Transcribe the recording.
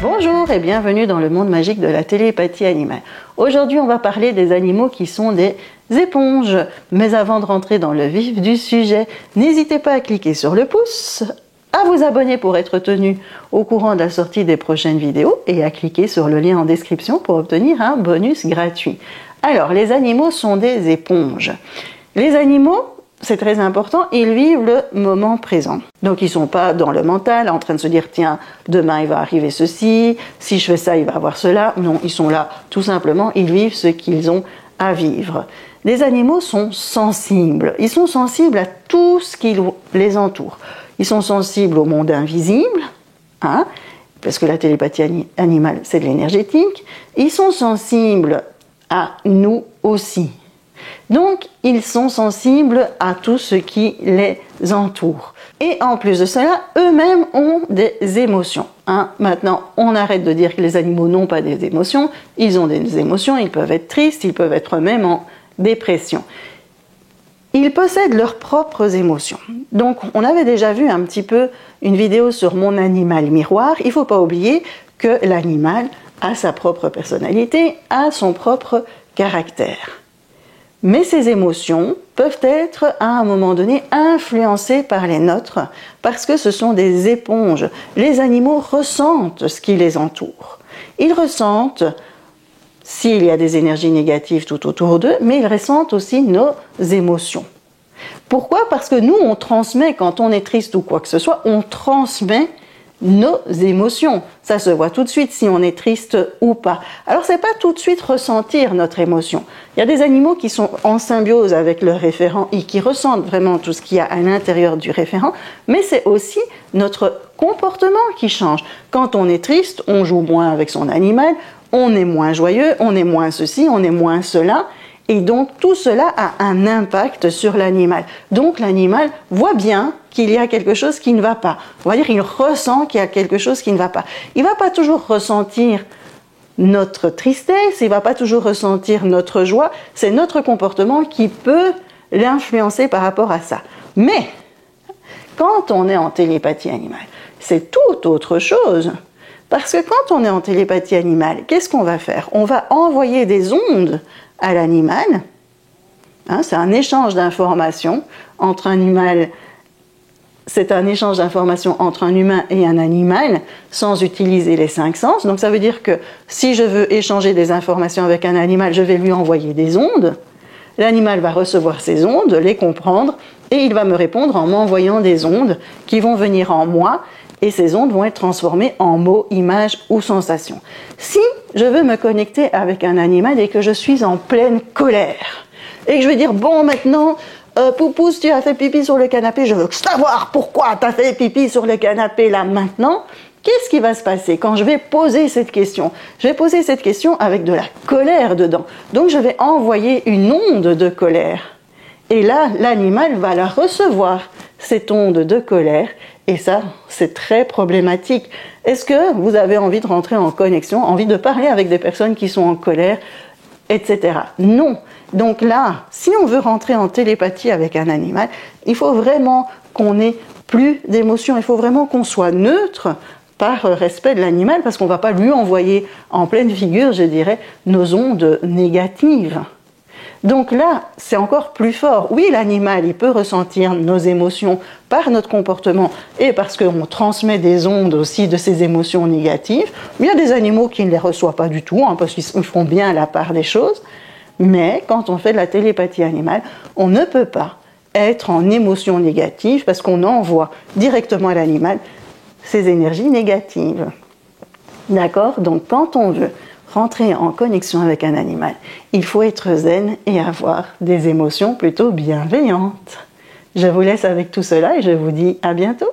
Bonjour et bienvenue dans le monde magique de la télépathie animale. Aujourd'hui, on va parler des animaux qui sont des éponges. Mais avant de rentrer dans le vif du sujet, n'hésitez pas à cliquer sur le pouce, à vous abonner pour être tenu au courant de la sortie des prochaines vidéos et à cliquer sur le lien en description pour obtenir un bonus gratuit. Alors, les animaux sont des éponges. Les animaux, c'est très important, ils vivent le moment présent. Donc ils ne sont pas dans le mental en train de se dire tiens, demain il va arriver ceci, si je fais ça il va avoir cela. Non, ils sont là tout simplement, ils vivent ce qu'ils ont à vivre. Les animaux sont sensibles, ils sont sensibles à tout ce qui les entoure. Ils sont sensibles au monde invisible, parce que la télépathie animale c'est de l'énergétique. Ils sont sensibles à nous aussi. Donc, ils sont sensibles à tout ce qui les entoure. Et en plus de cela, eux-mêmes ont des émotions. Maintenant, on arrête de dire que les animaux n'ont pas des émotions. Ils ont des émotions, ils peuvent être tristes, ils peuvent être même en dépression. Ils possèdent leurs propres émotions. Donc, on avait déjà vu un petit peu une vidéo sur mon animal miroir. Il ne faut pas oublier que l'animal a sa propre personnalité, a son propre caractère. Mais ces émotions peuvent être à un moment donné influencées par les nôtres parce que ce sont des éponges. Les animaux ressentent ce qui les entoure. Ils ressentent s'il y a des énergies négatives tout autour d'eux, mais ils ressentent aussi nos émotions. Pourquoi? Parce que nous, on transmet, quand on est triste ou quoi que ce soit, on transmet nos émotions. Ça se voit tout de suite si on est triste ou pas. Alors c'est pas tout de suite ressentir notre émotion. Il y a des animaux qui sont en symbiose avec leur référent et qui ressentent vraiment tout ce qu'il y a à l'intérieur du référent, mais c'est aussi notre comportement qui change. Quand on est triste, on joue moins avec son animal, on est moins joyeux, on est moins ceci, on est moins cela. Et donc tout cela a un impact sur l'animal. Donc l'animal voit bien qu'il y a quelque chose qui ne va pas. On va dire qu'il ressent qu'il y a quelque chose qui ne va pas. Il ne va pas toujours ressentir notre tristesse, il ne va pas toujours ressentir notre joie. C'est notre comportement qui peut l'influencer par rapport à ça. Mais quand on est en télépathie animale, c'est tout autre chose. Parce que quand on est en télépathie animale, qu'est-ce qu'on va faire? On va envoyer des ondes à l'animal. C'est un échange d'informations entre un animal. C'est un échange d'informations entre un humain et un animal sans utiliser les 5 sens. Donc ça veut dire que si je veux échanger des informations avec un animal, je vais lui envoyer des ondes. L'animal va recevoir ces ondes, les comprendre et il va me répondre en m'envoyant des ondes qui vont venir en moi. Et ces ondes vont être transformées en mots, images ou sensations. Si je veux me connecter avec un animal et que je suis en pleine colère, et que je vais dire, bon maintenant, Poupousse, tu as fait pipi sur le canapé, je veux savoir pourquoi tu as fait pipi sur le canapé là maintenant, qu'est-ce qui va se passer quand je vais poser cette question? Je vais poser cette question avec de la colère dedans. Donc je vais envoyer une onde de colère. Et là, l'animal va la recevoir, cette onde de colère, et ça, c'est très problématique. Est-ce que vous avez envie de rentrer en connexion, envie de parler avec des personnes qui sont en colère, etc. Non. Donc là, si on veut rentrer en télépathie avec un animal, il faut vraiment qu'on ait plus d'émotions, il faut vraiment qu'on soit neutre par respect de l'animal, parce qu'on ne va pas lui envoyer en pleine figure, je dirais, nos ondes négatives. Donc là, c'est encore plus fort. Oui, l'animal, il peut ressentir nos émotions par notre comportement et parce qu'on transmet des ondes aussi de ces émotions négatives. Mais il y a des animaux qui ne les reçoivent pas du tout, parce qu'ils font bien la part des choses. Mais quand on fait de la télépathie animale, on ne peut pas être en émotion négative parce qu'on envoie directement à l'animal ces énergies négatives. D'accord? Donc quand on veut rentrer en connexion avec un animal, il faut être zen et avoir des émotions plutôt bienveillantes. Je vous laisse avec tout cela et je vous dis à bientôt.